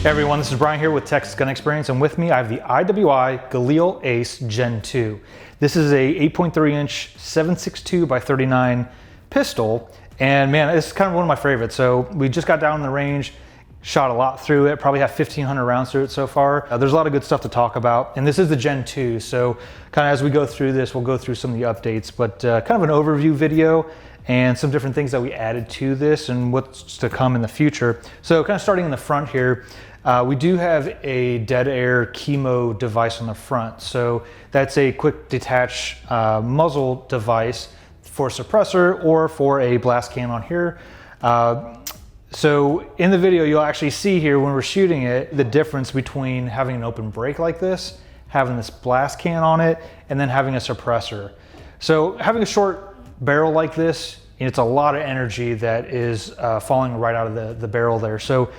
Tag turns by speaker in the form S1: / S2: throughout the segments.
S1: Hey everyone, this is Brian here with Texas Gun Experience, and with me I have the IWI Galil Ace Gen II. This is a 8.3 inch 7.62 by 39 pistol, and man, it's kind of one of my favorites. So we just got down in the range, shot a lot through it, probably have 1,500 rounds through it so far. There's a lot of good stuff to talk about, and this is the Gen II, so kind of as we go through this, we'll go through some of the updates, but kind of an overview video and some different things that we added to this and what's to come in the future. So kind of starting in the front here, we do have a dead air chemo device on the front. So that's a quick detach muzzle device for suppressor or for a blast can on here. So in the video, you'll actually see here when we're shooting it, the difference between having an open break like this, having this blast can on it, and then having a suppressor. So having a short barrel like this, it's a lot of energy that is falling right out of the barrel there. So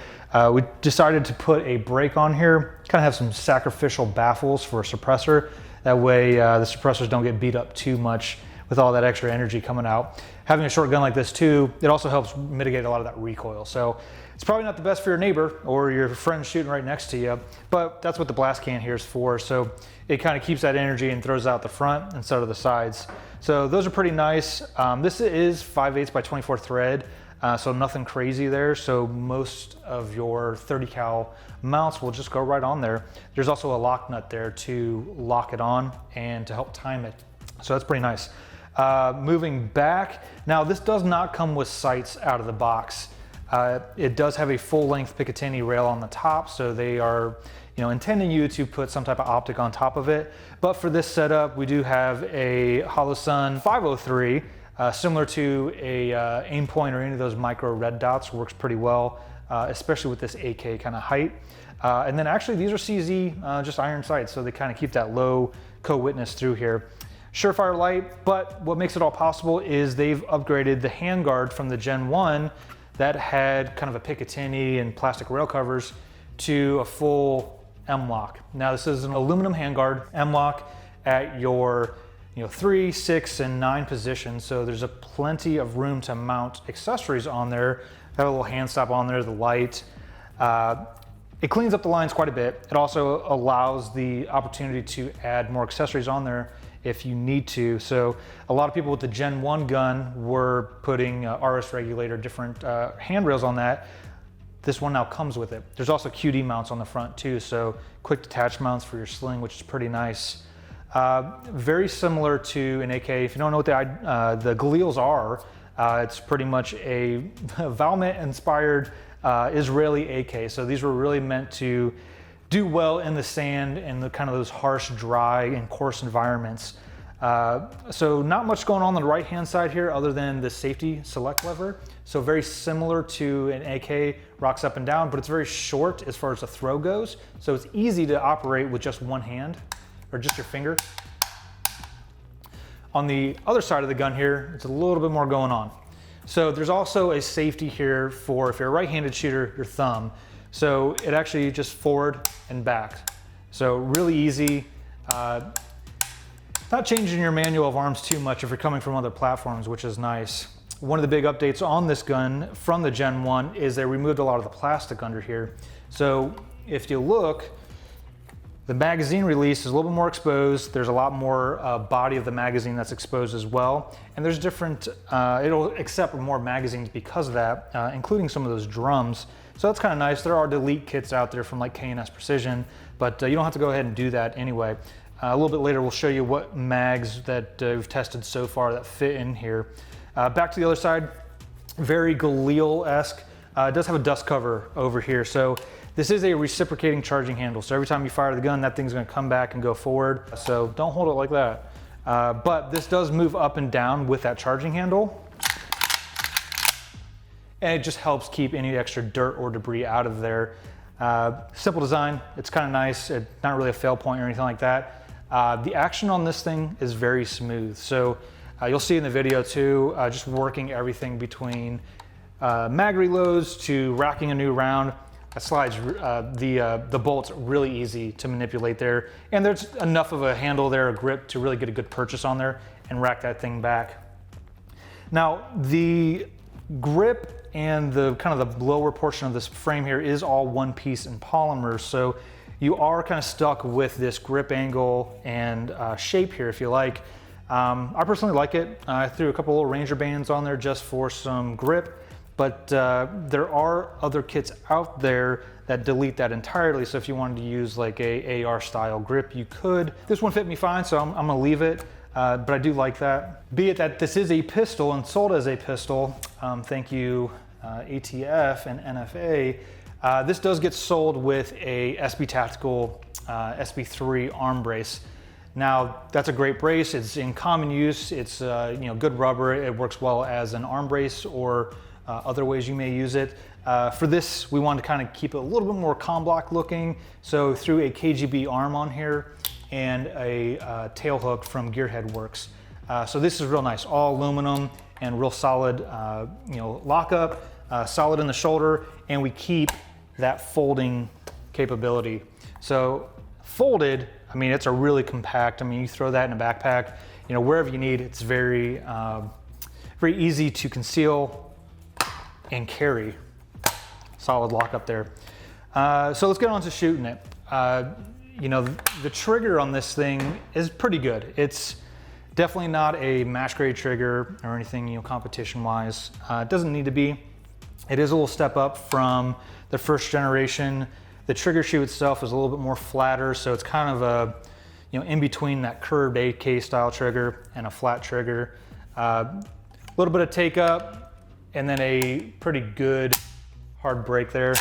S1: we decided to put a brake on here, kind of have some sacrificial baffles for a suppressor. That way the suppressors don't get beat up too much with all that extra energy coming out. Having a short gun like this too, it also helps mitigate a lot of that recoil. So it's probably not the best for your neighbor or your friend shooting right next to you, but that's what the blast can here is for. So it kind of keeps that energy and throws out the front instead of the sides. So those are pretty nice. This is 5/8 by 24 thread. So nothing crazy there. So most of your 30 cal mounts will just go right on there. There's also a lock nut there to lock it on and to help time it. So that's pretty nice. Moving back, now this does not come with sights out of the box. It does have a full length Picatinny rail on the top. So they are, intending you to put some type of optic on top of it. But for this setup, we do have a Holosun 503. Similar to a aim point or any of those micro red dots, works pretty well, especially with this AK kind of height. And then actually these are CZ, just iron sights, so they kind of keep that low co-witness through here. Surefire light, but what makes it all possible is they've upgraded the handguard from the Gen 1 that had kind of a Picatinny and plastic rail covers to a full M-lock. Now this is an aluminum handguard M-lock at your 3, 6, and 9 positions. So there's plenty of room to mount accessories on there. Got a little hand stop on there, the light. It cleans up the lines quite a bit. It also allows the opportunity to add more accessories on there if you need to. So a lot of people with the Gen 1 gun were putting RS regulator, different handrails on that. This one now comes with it. There's also QD mounts on the front too. So quick detach mounts for your sling, which is pretty nice. Very similar to an AK. If you don't know what the Galils are, it's pretty much a Valmet inspired Israeli AK. So these were really meant to do well in the sand and the kind of those harsh, dry, and coarse environments. So not much going on the right hand side here other than the safety select lever. So very similar to an AK, rocks up and down, but it's very short as far as the throw goes. So it's easy to operate with just one hand, or just your finger. On the other side of the gun here, it's a little bit more going on. So there's also a safety here for, if you're a right-handed shooter, your thumb. So it actually just forward and back. So really easy. Not changing your manual of arms too much if you're coming from other platforms, which is nice. One of the big updates on this gun from the Gen 1 is they removed a lot of the plastic under here. So if you look, the magazine release is a little bit more exposed. There's a lot more body of the magazine that's exposed as well. And there's different, it'll accept more magazines because of that, including some of those drums. So that's kind of nice. There are delete kits out there from like K&S Precision, but you don't have to go ahead and do that anyway. A little bit later, we'll show you what mags that we've tested so far that fit in here. Back to the other side, very Galil-esque. It does have a dust cover over here. So this is a reciprocating charging handle. So every time you fire the gun, that thing's gonna come back and go forward. So don't hold it like that. But this does move up and down with that charging handle. And it just helps keep any extra dirt or debris out of there. Simple design, it's kind of nice. It's not really a fail point or anything like that. The action on this thing is very smooth. So you'll see in the video too, just working everything between mag reloads to racking a new round. That slides the bolts really easy to manipulate there. And there's enough of a handle there, a grip, to really get a good purchase on there and rack that thing back. Now, the grip and the kind of the lower portion of this frame here is all one piece in polymer. So you are kind of stuck with this grip angle and shape here if you like. I personally like it. I threw a couple little Ranger bands on there just for some grip, but there are other kits out there that delete that entirely. So if you wanted to use like a AR style grip, you could. This one fit me fine, so I'm gonna leave it. But I do like that. Be it that this is a pistol and sold as a pistol, thank you ATF and NFA, this does get sold with a SB Tactical SB3 arm brace. Now that's a great brace. It's in common use. It's good rubber. It works well as an arm brace or other ways you may use it. For this, we wanted to kind of keep it a little bit more com block looking. So threw a KGB arm on here and a tail hook from Gearhead Works. So this is real nice, all aluminum and real solid, lockup, solid in the shoulder, and we keep that folding capability. So folded, I mean, it's a really compact. I mean, you throw that in a backpack, wherever you need. It's very, very easy to conceal and carry. Solid lockup there. So let's get on to shooting it. The trigger on this thing is pretty good. It's definitely not a match grade trigger or anything, competition wise. It doesn't need to be. It is a little step up from the first generation. The trigger shoe itself is a little bit more flatter, so it's kind of a, in between that curved AK style trigger and a flat trigger. A little bit of take up and then a pretty good hard break there.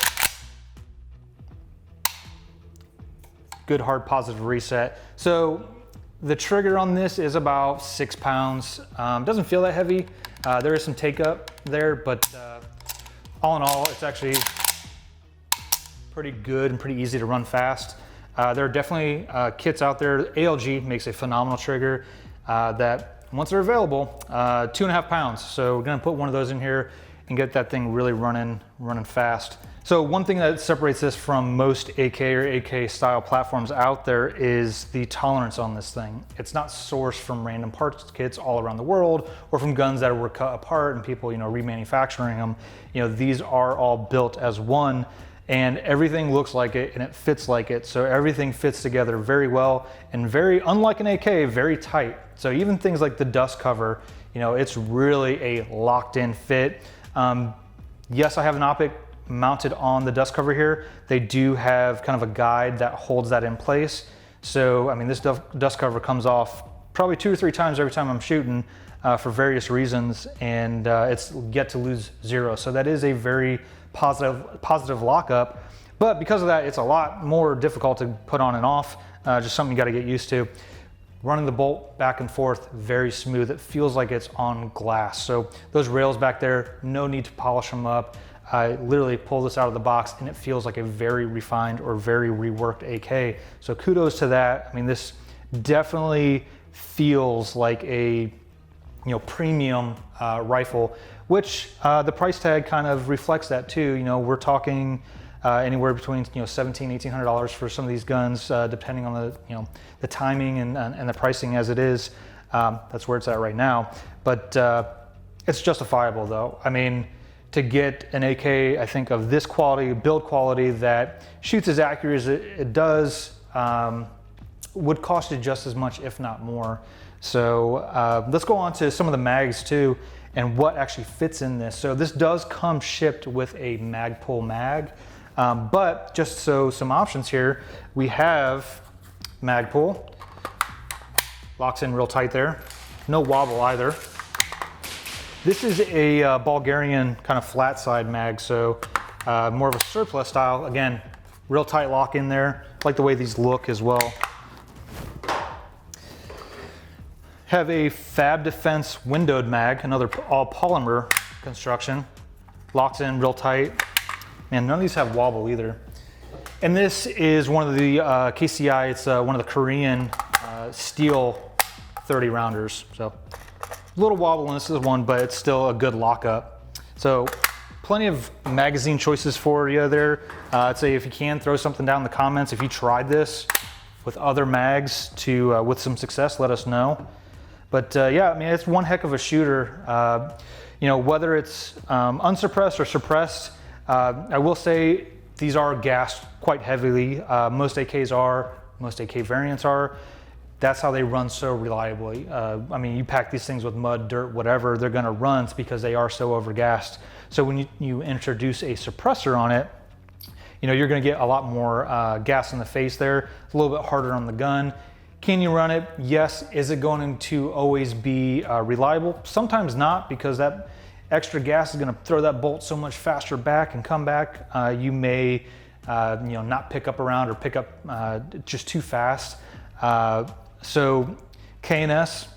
S1: Good hard positive reset. So the trigger on this is about 6 pounds. Doesn't feel that heavy. There is some take up there, but all in all, it's actually pretty good and pretty easy to run fast. There are definitely kits out there. ALG makes a phenomenal trigger that once they're available, 2.5 pounds. So we're gonna put one of those in here and get that thing really running fast. So one thing that separates this from most AK or AK style platforms out there is the tolerance on this thing. It's not sourced from random parts kits all around the world or from guns that were cut apart and people, remanufacturing them. These are all built as one and everything looks like it and it fits like it. So everything fits together very well and very, unlike an AK, very tight. So even things like the dust cover, it's really a locked in fit. Yes, I have an optic mounted on the dust cover here. They do have kind of a guide that holds that in place. So, I mean, this dust cover comes off probably 2 or 3 times every time I'm shooting for various reasons, and it's yet to lose 0. So that is a very positive lockup. But because of that, it's a lot more difficult to put on and off, just something you got to get used to. Running the bolt back and forth, very smooth. It feels like it's on glass. So those rails back there, no need to polish them up. I literally pull this out of the box and it feels like a very refined or very reworked AK. So kudos to that. I mean, this definitely feels like a premium rifle, which the price tag kind of reflects that too. We're talking anywhere between $1,700, $1,800 for some of these guns, depending on the timing and the pricing as it is. That's where it's at right now. But it's justifiable though. I mean, to get an AK, I think of this quality, build quality that shoots as accurate as it does, would cost you just as much, if not more. So let's go on to some of the mags too and what actually fits in this. So this does come shipped with a Magpul mag, but just so some options here, we have Magpul, locks in real tight there, no wobble either. This is a Bulgarian kind of flat side mag, so more of a surplus style. Again, real tight lock in there. I like the way these look as well. Have a Fab Defense windowed mag, another all polymer construction. Locks in real tight. Man, none of these have wobble either. And this is one of the KCI, it's one of the Korean steel 30 rounders. So a little wobble in this is one, but it's still a good lockup. So plenty of magazine choices for you there. I'd say if you can, throw something down in the comments. If you tried this with other mags with some success, let us know. But yeah, I mean, it's one heck of a shooter. You know, whether it's unsuppressed or suppressed, I will say these are gassed quite heavily. Most AKs are, most AK variants are. That's how they run so reliably. I mean, you pack these things with mud, dirt, whatever, they're gonna run because they are so overgassed. So when you introduce a suppressor on it, you know, you're gonna get a lot more gas in the face there. It's a little bit harder on the gun. Can you run it? Yes. Is it going to always be reliable? Sometimes not, because that extra gas is gonna throw that bolt so much faster back and come back. You may you know, not pick up around or pick up just too fast. So K&S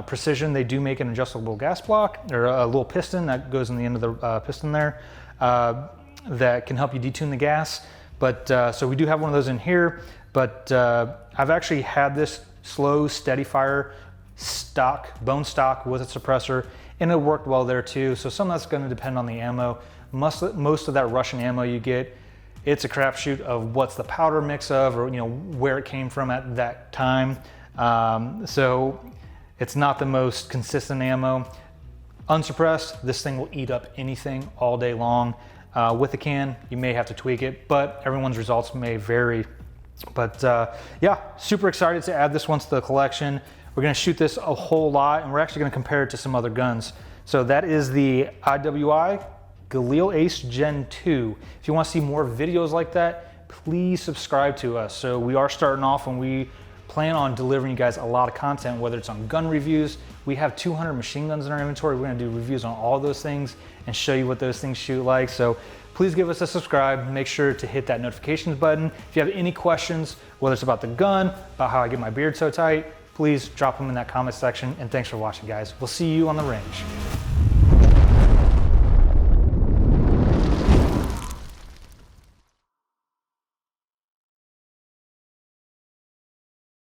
S1: Precision, they do make an adjustable gas block, or a little piston that goes in the end of the piston there, that can help you detune the gas. But so we do have one of those in here, but I've actually had this slow, steady fire stock, bone stock with a suppressor, and it worked well there too. So some of that's gonna depend on the ammo. Most of that Russian ammo you get, it's a crapshoot of what's the powder mix of, or you know, where it came from at that time. So it's not the most consistent ammo. Unsuppressed, this thing will eat up anything all day long. With a can, you may have to tweak it, but everyone's results may vary. But yeah, super excited to add this one to the collection. We're gonna shoot this a whole lot, and we're actually gonna compare it to some other guns. So that is the IWI Galil Ace Gen II. If you want to see more videos like that, please subscribe to us. So we are starting off, and we plan on delivering you guys a lot of content, whether it's on gun reviews. We have 200 machine guns in our inventory. We're going to do reviews on all those things and show you what those things shoot like. So please give us a subscribe. Make sure to hit that notifications button. If you have any questions, whether it's about the gun, about how I get my beard so tight, please drop them in that comment section. And thanks for watching, guys. We'll see you on the range.